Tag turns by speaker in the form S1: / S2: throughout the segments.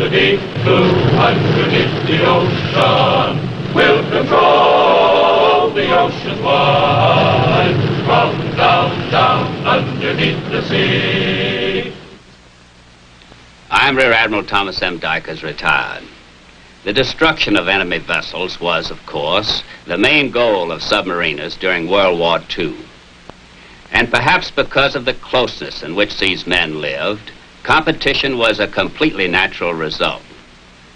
S1: deep blue underneath the ocean. We'll control the oceans wide, from down, down underneath the sea.
S2: I'm Rear Admiral Thomas M. Dykers, retired. The destruction of enemy vessels was, of course, the main goal of submariners during World War II. And perhaps because of the closeness in which these men lived, competition was a completely natural result.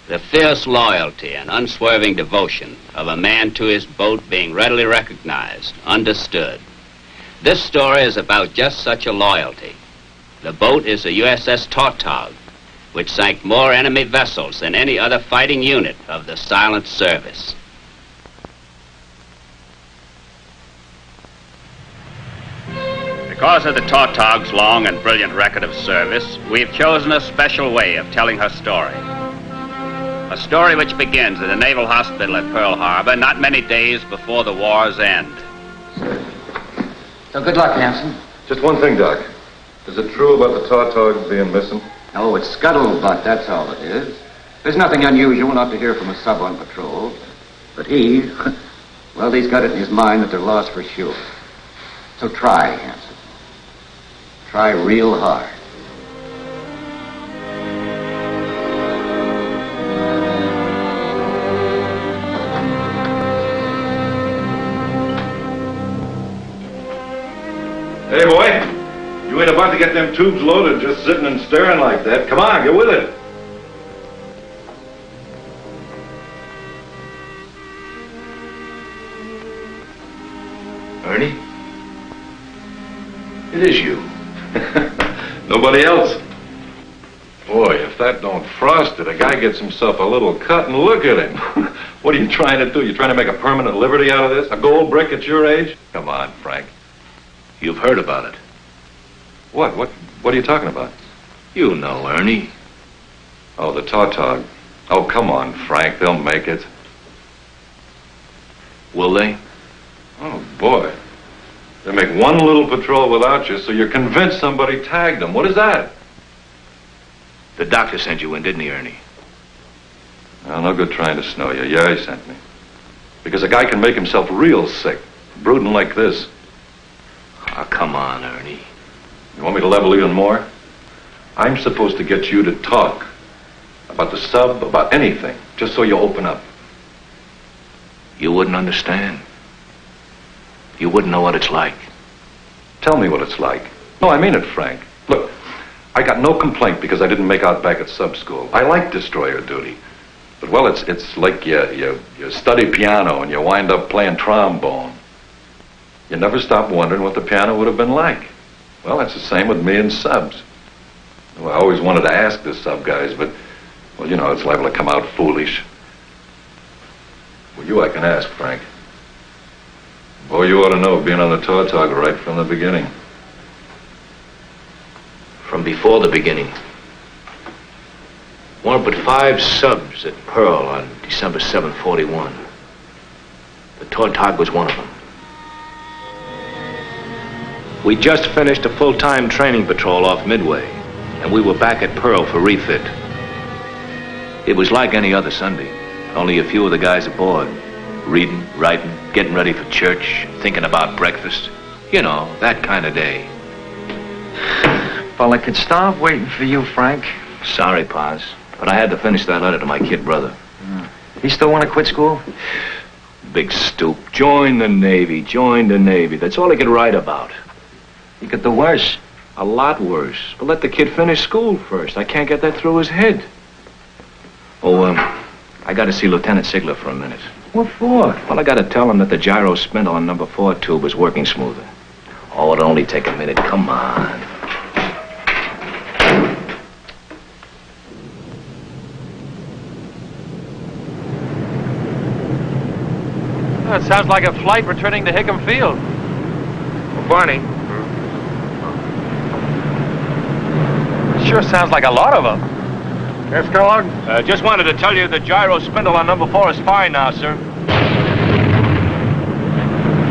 S2: The fierce loyalty and unswerving devotion of a man to his boat being readily recognized, understood. This story is about just such a loyalty. The boat is the USS Tautog, which sank more enemy vessels than any other fighting unit of the silent service. Because of the Tautog's long and brilliant record of service, we've chosen a special way of telling her story. A story which begins at a naval hospital at Pearl Harbor not many days before the war's end.
S3: So good luck, Hanson.
S4: Just one thing, Doc. Is it true about the Tautog being missing?
S3: Oh, it's scuttlebutt, that's all it is. There's nothing unusual not to hear from a sub on patrol. But he, well, he's got it in his mind that they're lost for sure. So try, Hanson. Try real hard.
S4: Hey, boy. You ain't about to get them tubes loaded just sitting and staring like that. Come on, get with it.
S5: Ernie? It is you.
S4: Nobody else. Boy, if that don't frost it, a guy gets himself a little cut and look at him. What are you trying to do? You trying to make a permanent liberty out of this? A gold brick at your age? Come on, Frank.
S5: You've heard about it.
S4: What are you talking about?
S5: You know, Ernie.
S4: Oh, the Tautog. Oh, come on, Frank. They'll make it.
S5: Will they?
S4: Oh, boy. They make one little patrol without you, so you're convinced somebody tagged them. What is that?
S5: The doctor sent you in, didn't he, Ernie?
S4: Well, no good trying to snow you. Yeah, he sent me. Because a guy can make himself real sick, brooding like this.
S5: Oh, come on, Ernie.
S4: You want me to level even more? I'm supposed to get you to talk about the sub, about anything, just so you open up.
S5: You wouldn't understand. You wouldn't know what it's like.
S4: Tell me what it's like. No, I mean it, Frank. Look, I got no complaint because I didn't make out back at sub school. I like destroyer duty. But, well, it's like you study piano and you wind up playing trombone. You never stop wondering what the piano would have been like. Well, that's the same with me and subs. Well, I always wanted to ask the sub guys, but, well, you know, it's liable to come out foolish. Well, you I can ask, Frank. Boy, you ought to know, being on the Tautog right from the beginning.
S5: From before the beginning. Weren't but 5 subs at Pearl on December 7, 41. The Tautog was one of them. We just finished a full-time training patrol off Midway, and we were back at Pearl for refit. It was like any other Sunday, only a few of the guys aboard, reading, writing, getting ready for church, thinking about breakfast. You know, that kind of day.
S6: Well, I could starve waiting for you, Frank.
S5: Sorry, Paz, but I had to finish that letter to my kid brother.
S6: You still want to quit school?
S5: Big stoop. Join the Navy, join the Navy. That's all he could write about.
S6: You could do worse.
S5: A lot worse. But let the kid finish school first. I can't get that through his head. Oh, I got to see Lieutenant Sigler for a minute.
S6: What for?
S5: Well, I got to tell him that the gyro spindle on number 4 tube is working smoother. Oh, it'll only take a minute. Come on.
S7: It sounds like a flight returning to Hickam Field.
S5: Well, Barney.
S7: It sure sounds like a lot of them.
S5: Yes, Kellogg? Just wanted to tell you the gyro spindle on number 4 is fine now, sir.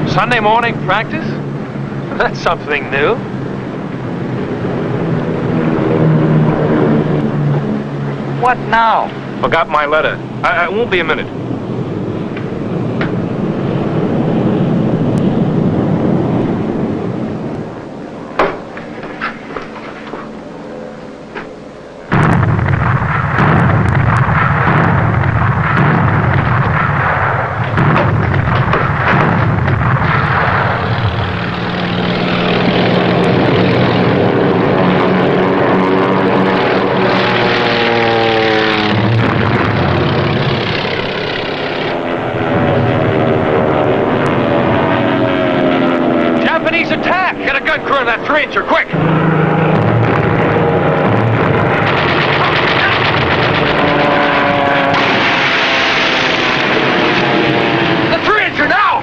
S7: Sunday morning practice? That's something new.
S6: What now?
S5: Forgot my letter. I won't be a minute.
S7: Ranger, quick! The Ranger, now!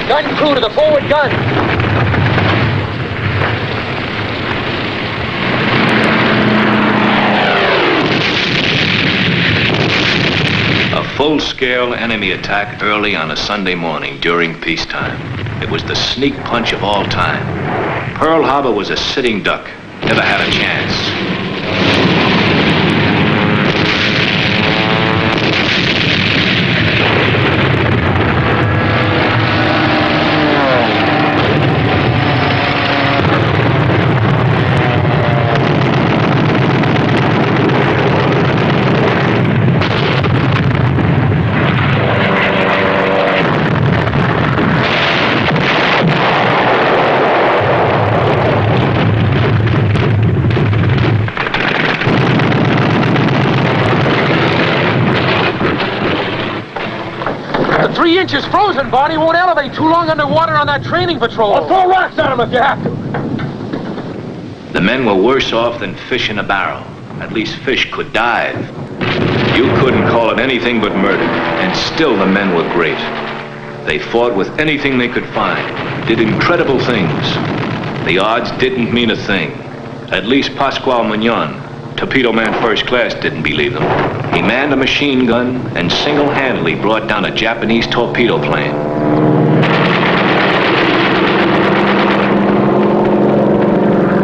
S7: Gun crew to the forward gun!
S5: Full-scale enemy attack early on a Sunday morning during peacetime. It was the sneak punch of all time. Pearl Harbor was a sitting duck. Never had a chance.
S7: The 3 inches frozen body won't elevate too long underwater on that training patrol. I'll throw rocks at him if you have to.
S5: The men were worse off than fish in a barrel. At least fish could dive. You couldn't call it anything but murder, and still the men were great. They fought with anything they could find, did incredible things. The odds didn't mean a thing. At least Pascual Mignon, Torpedo Man First Class, didn't believe them. He manned a machine gun and single-handedly brought down a Japanese torpedo plane.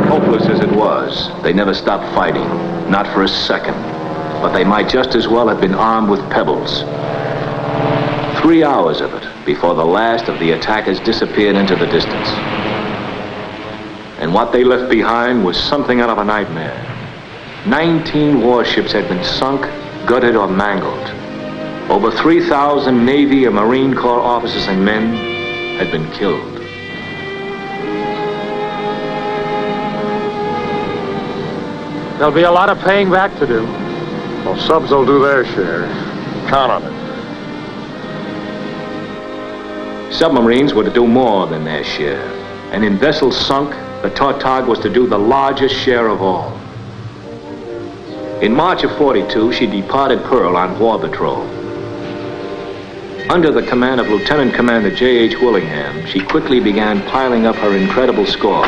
S5: Hopeless as it was, they never stopped fighting, not for a second. But they might just as well have been armed with pebbles. 3 hours of it before the last of the attackers disappeared into the distance. And what they left behind was something out of a nightmare. 19 warships had been sunk, gutted, or mangled. Over 3,000 Navy and Marine Corps officers and men had been killed.
S7: There'll be a lot of paying back to do. Well, subs will do their share. Count on it.
S5: Submarines were to do more than their share. And in vessels sunk, the Tautog was to do the largest share of all. In March of '42, she departed Pearl on war patrol. Under the command of Lieutenant Commander J.H. Willingham, she quickly began piling up her incredible score.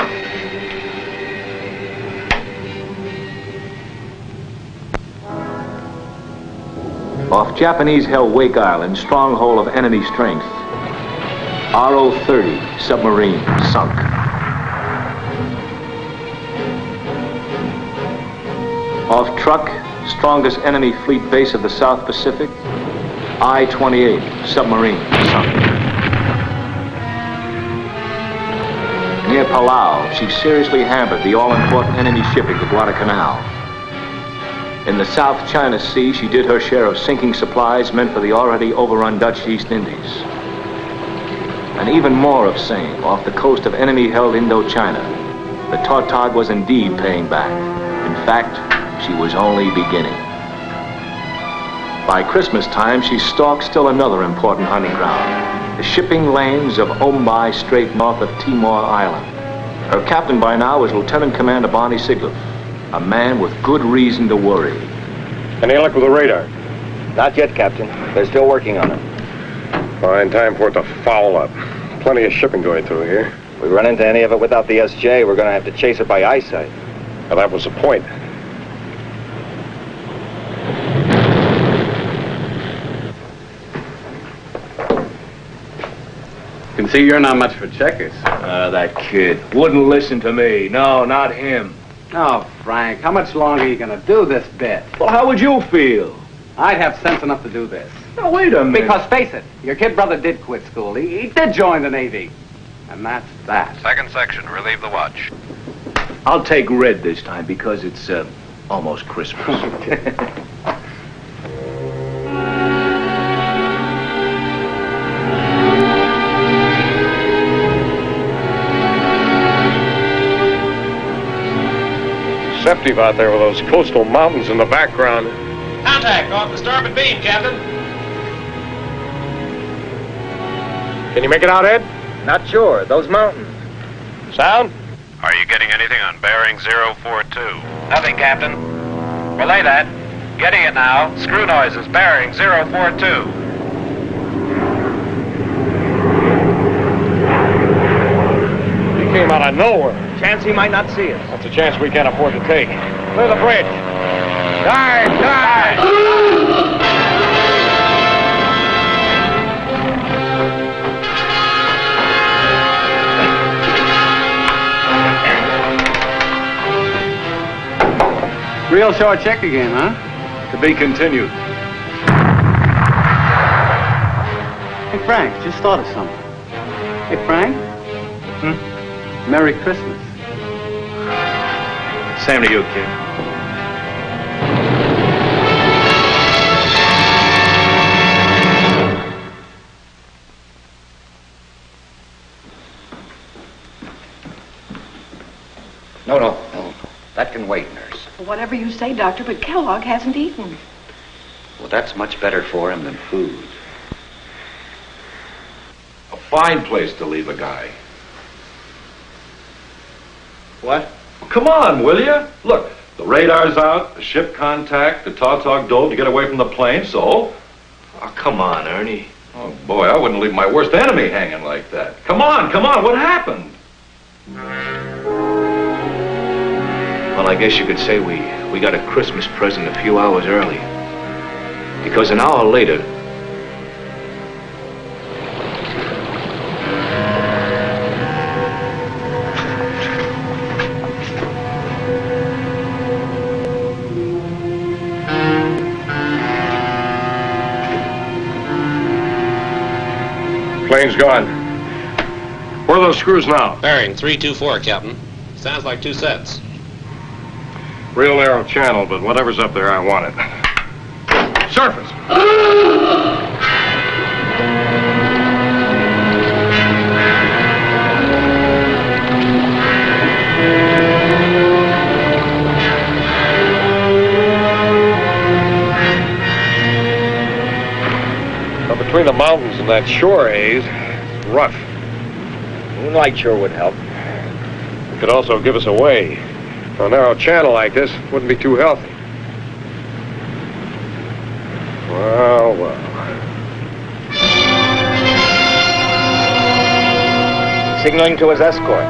S5: Off Japanese-held Wake Island, stronghold of enemy strength, RO-30 submarine sunk. Off Truk, strongest enemy fleet base of the South Pacific, I-28 submarine sunk. Near Palau, she seriously hampered the all-important enemy shipping to Guadalcanal. In the South China Sea, she did her share of sinking supplies meant for the already overrun Dutch East Indies. And even more of same, off the coast of enemy-held Indochina, the Tautog was indeed paying back. In fact, she was only beginning. By Christmas time, she stalked still another important hunting ground, the shipping lanes of Ombai Strait north of Timor Island. Her captain by now was Lieutenant Commander Barney Sigler, a man with good reason to worry.
S8: Any luck with the radar?
S6: Not yet, Captain. They're still working on it.
S8: Fine time for it to foul up. Plenty of shipping going through here.
S6: If we run into any of it without the SJ, we're going to have to chase it by eyesight.
S8: Well, that was the point.
S4: You can
S9: can see you're not much for checkers.
S5: That kid wouldn't listen to me. No, not him.
S9: Oh, Frank, how much longer are you going to do this bit?
S5: Well, how would you feel?
S9: I'd have sense enough to do this.
S5: Now, wait a minute.
S9: Because face it, your kid brother did quit school. He did join the Navy. And that's that.
S4: Second section, relieve the watch.
S5: I'll take red this time because it's almost Christmas.
S8: Deceptive out there with those coastal mountains in the background.
S10: Contact off the starboard beam, Captain.
S8: Can you make it out, Ed?
S6: Not sure. Those mountains.
S8: Sound?
S4: Are you getting anything on bearing 042?
S10: Nothing, Captain. Relay that. Getting it now. Screw noises. Bearing 042.
S8: He came out of nowhere.
S6: Chance he might not see us.
S8: That's a chance we can't afford to take. Clear the bridge. Dive! Dive!
S9: Real short check again, huh?
S5: To be continued.
S9: Hey, Frank, just thought of something. Hey, Frank? Merry Christmas.
S5: Same to you, kid.
S3: No. That can wait, nurse.
S11: Whatever you say, Doctor, but Kellogg hasn't eaten.
S3: Well, that's much better for him than food.
S4: A fine place to leave a guy.
S9: What?
S4: Come on, will you? Look, the radar's out, the ship contact, the Tautog dove to get away from the plane, so?
S5: Oh, come on, Ernie.
S4: Oh, boy, I wouldn't leave my worst enemy hanging like that. Come on, what happened?
S5: Well, I guess you could say we got a Christmas present a few hours early. Because an hour later,
S8: Plane's gone. Where are those screws now?
S10: Bearing 324, Captain. Sounds like two sets.
S8: Real narrow channel, but whatever's up there, I want it. Surface! Well, between the mountains and that shore haze, it's rough.
S6: Moonlight sure would help.
S8: It could also give us away. A narrow channel like this wouldn't be too healthy. Well.
S6: Signaling to his escort.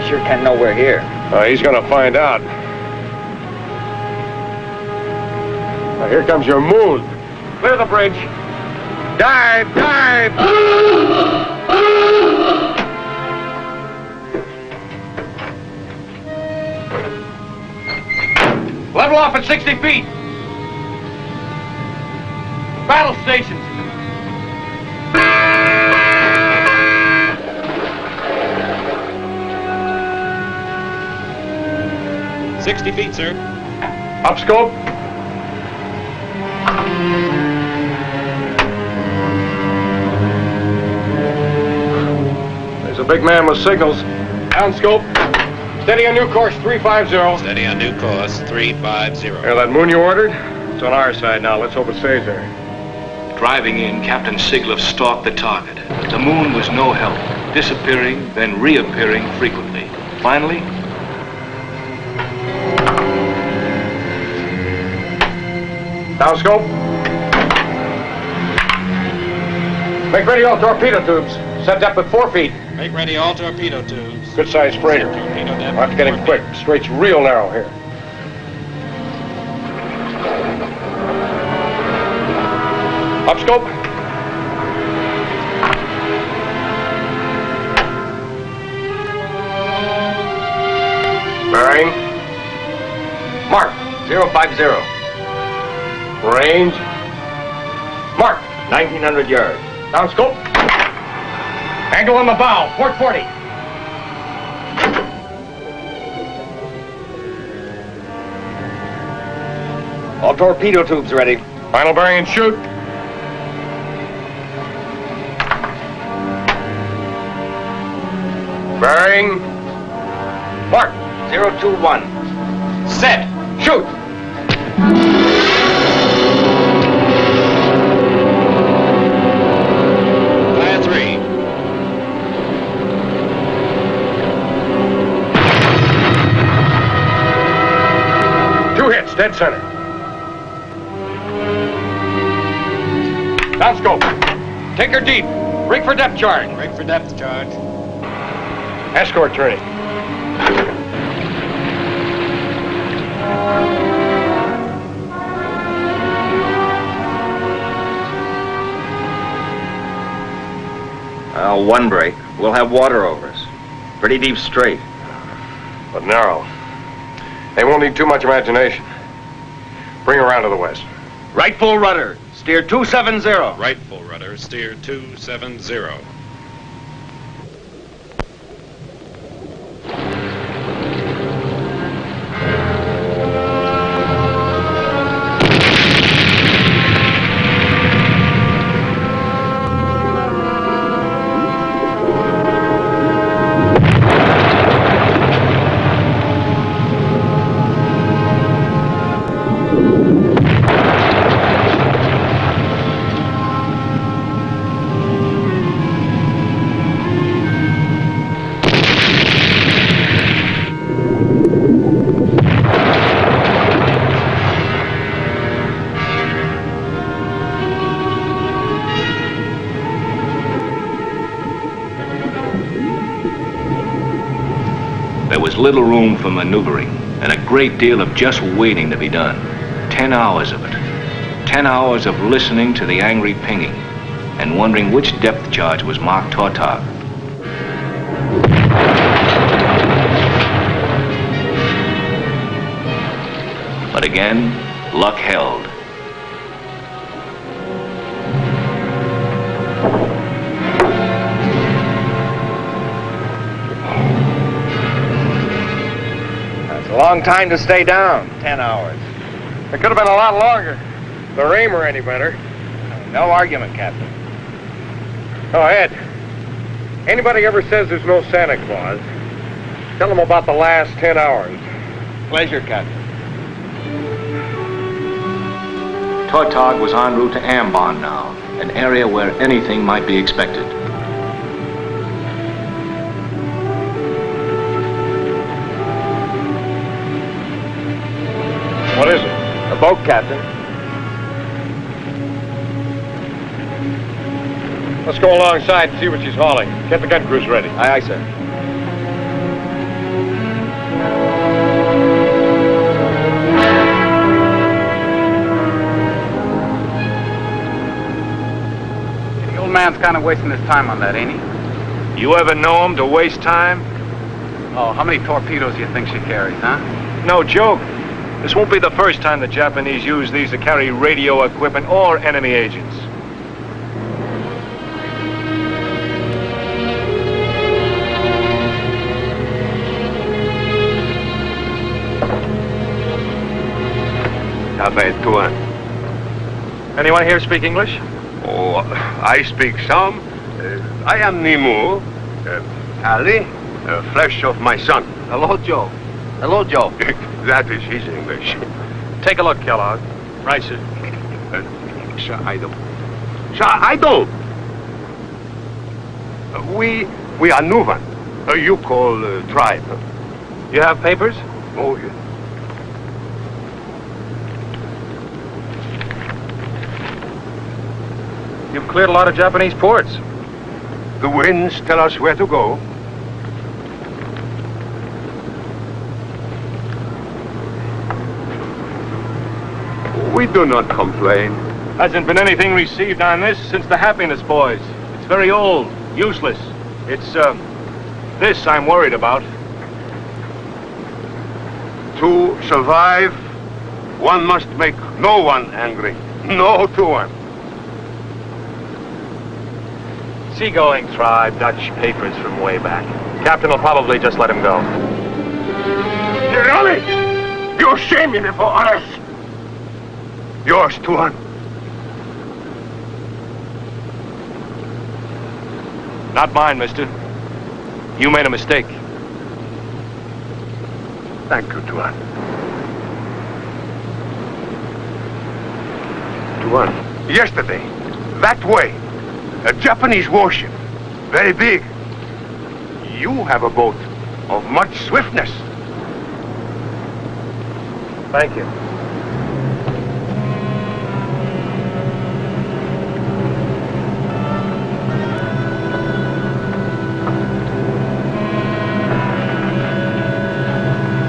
S6: Sure can't know we're here.
S8: He's gonna find out. Now, here comes your moon. Clear the bridge. Dive! Dive! Level off at 60 feet. Battle stations.
S10: $60 feet, sir.
S8: Up scope. There's a big man with signals. Down scope. Steady on new course 350.
S10: Steady on new course, 350.
S8: Here, that moon you ordered? It's on our side now. Let's hope it stays there.
S5: driving in, Captain Sigloff stalked the target. The moon was no help, disappearing, then reappearing frequently. Finally,
S8: down scope. Make ready all torpedo tubes. Set depth at 4 feet.
S10: Make ready all torpedo tubes.
S8: Good sized freighter.
S10: Torpedo depth
S8: We'll have to get him
S10: 4
S8: quick.
S10: feet.
S8: Straight's real narrow here. Up scope.
S6: 050.
S8: Range. Mark.
S6: 1900 yards.
S8: Down scope. Angle on the bow. Port 40.
S6: All torpedo tubes ready.
S8: Final bearing and shoot. Bearing. Mark.
S6: 021.
S8: Set. Shoot.
S10: Fire 3.
S8: Two hits. Dead center. Down scope. Take her deep. Break for depth charge.
S10: Break for depth charge.
S8: Escort turning.
S6: One break. We'll have water over us. Pretty deep straight.
S8: But narrow. They won't need too much imagination. Bring her around to the west.
S6: Right full rudder. Steer 270.
S10: Right full rudder, steer 270.
S5: There was little room for maneuvering and a great deal of just waiting to be done. 10 hours of it. 10 hours of listening to the angry pinging and wondering which depth charge was marked Tautog. But again, luck held.
S6: That's a long time to stay down. 10 hours.
S8: It could have been a lot longer. The rain were any better.
S6: No argument, Captain.
S8: Oh, Ed. Anybody ever says there's no Santa Claus, tell them about the last 10 hours.
S6: Pleasure, Captain.
S5: Tautog was en route to Ambon now, an area where anything might be expected.
S8: What is it?
S6: A boat, Captain.
S8: Let's go alongside and see what she's hauling. Get the gun crews ready.
S6: Aye, aye, sir.
S9: The old man's kind of wasting his time on that, ain't he?
S10: You ever know him to waste time?
S9: Oh, how many torpedoes do you think she carries, huh?
S10: No joke. This won't be the first time the Japanese use these to carry radio equipment or enemy agents. Anyone here speak English?
S12: Oh, I speak some. I am Nimu, Ali, flesh of my son.
S6: Hello, Joe. Hello, Joe.
S12: That is his English.
S10: Take a look, Kellogg. Right, sir.
S12: Sir, I don't. Sir, I don't. We are Nuvan. You call tribe.
S10: You have papers?
S12: Oh, yes.
S10: You've cleared a lot of Japanese ports.
S12: The winds tell us where to go. We do not complain.
S10: Hasn't been anything received on this since the Happiness Boys. It's very old, useless. It's, this I'm worried about.
S12: To survive, One must make no one angry. No to one.
S10: Seagoing tribe, Dutch papers from way back. Captain will probably just let him go.
S12: Really? You shame me before others. Yours, Tuan.
S10: Not mine, mister. You made a mistake.
S12: Thank you, Tuan. Tuan, yesterday, that way, a Japanese warship, very big. You have a boat of much swiftness.
S10: Thank you.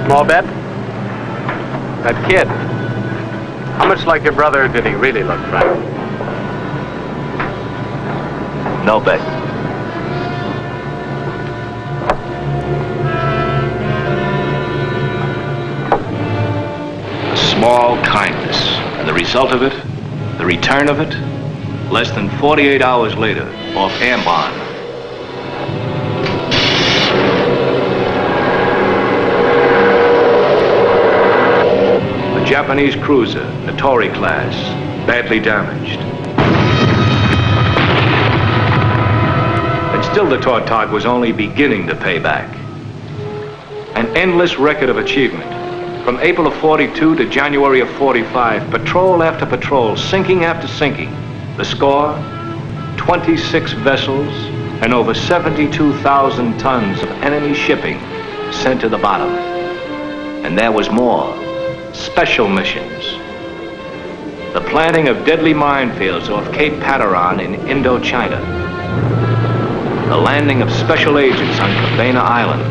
S10: Small bet? That kid. How much like your brother did he really look, Frank?
S5: No bet. A small kindness. And the result of it, the return of it, less than 48 hours later, off Ambon. A Japanese cruiser, the Tory class, badly damaged. And still the Tautog was only beginning to pay back. An endless record of achievement. From April of 42 to January of 45, patrol after patrol, sinking after sinking. The score, 26 vessels and over 72,000 tons of enemy shipping sent to the bottom. And there was more. Special missions. The planting of deadly minefields off Cape Padaran in Indochina. The landing of special agents on Cabana Island.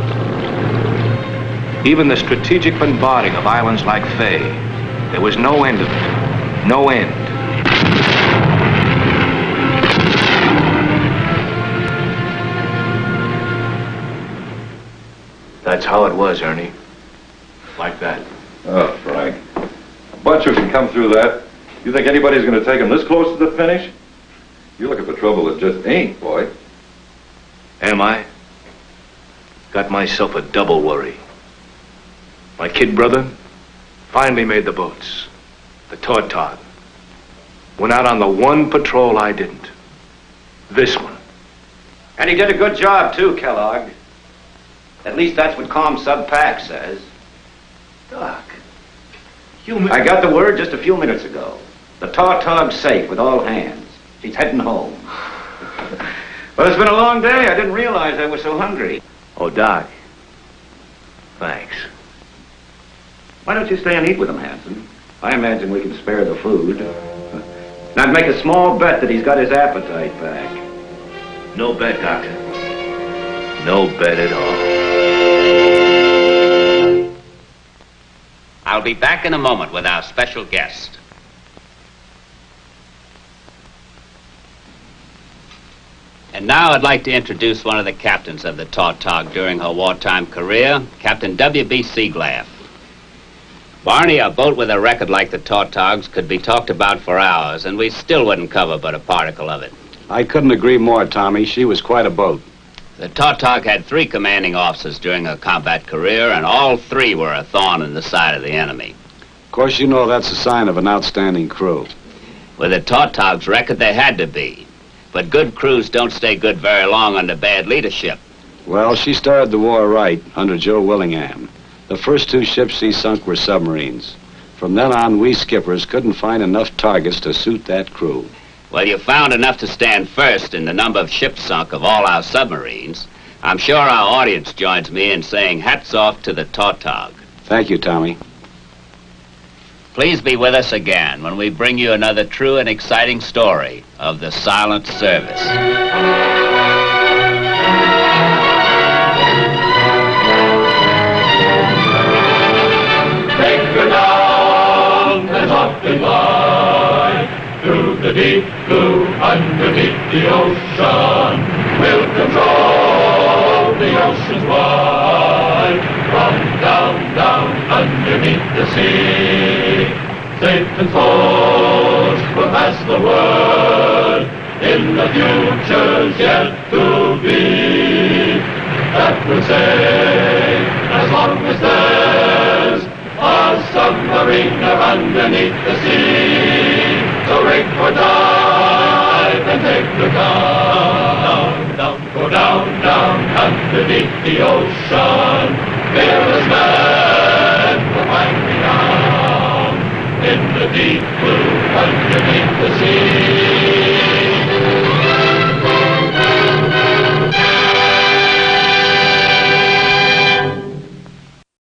S5: Even the strategic bombarding of islands like Faye. There was no end of it. No end. That's how it was, Ernie. Like that.
S4: Oh, Frank. A bunch of them come through that. You think anybody's going to take them this close to the finish? You're looking for trouble that just ain't, boy.
S5: Am I? Got myself a double worry. My kid brother finally made the boats. The Tautog. Went out on the one patrol I didn't. This one.
S3: And he did a good job, too, Kellogg. At least that's what ComSub Pack says.
S5: Doc,
S3: I got the word just a few minutes ago. The Tautog's safe with all hands. She's heading home. Well, it's been a long day. I didn't realize I was so hungry.
S5: Oh, Doc. Thanks.
S3: Why don't you stay and eat with him, Hanson? I imagine we can spare the food. And I'd make a small bet that he's got his appetite back.
S5: No bet, Doctor. No bet at all.
S2: I'll be back in a moment with our special guest. And now I'd like to introduce one of the captains of the Tautog during her wartime career, Captain W.B. Seaglaff. Barney, a boat with a record like the Tautog's could be talked about for hours, and we still wouldn't cover but a particle of it.
S13: I couldn't agree more, Tommy. She was quite a boat.
S2: The Tautog had 3 commanding officers during her combat career, and all 3 were a thorn in the side of the enemy.
S13: Of course, you know that's a sign of an outstanding crew.
S2: With the Tautog's record, they had to be. But good crews don't stay good very long under bad leadership.
S13: Well, she started the war right under Joe Willingham. The first 2 ships she sunk were submarines. From then on, we skippers couldn't find enough targets to suit that crew.
S2: Well, you found enough to stand first in the number of ships sunk of all our submarines. I'm sure our audience joins me in saying hats off to the Tautog.
S13: Thank you, Tommy.
S2: Please be with us again when we bring you another true and exciting story of the silent service.
S1: Take her down and often lie through the deep blue underneath the ocean. We'll control the oceans wide from down, down underneath the sea. Satan's foes will pass the word in the future's yet to be. That will say, as long as there's a submariner underneath the sea, so rig for dive and take the gun. Down, go down, down, underneath the ocean. Fearless men will find me down in the deep blue underneath the sea.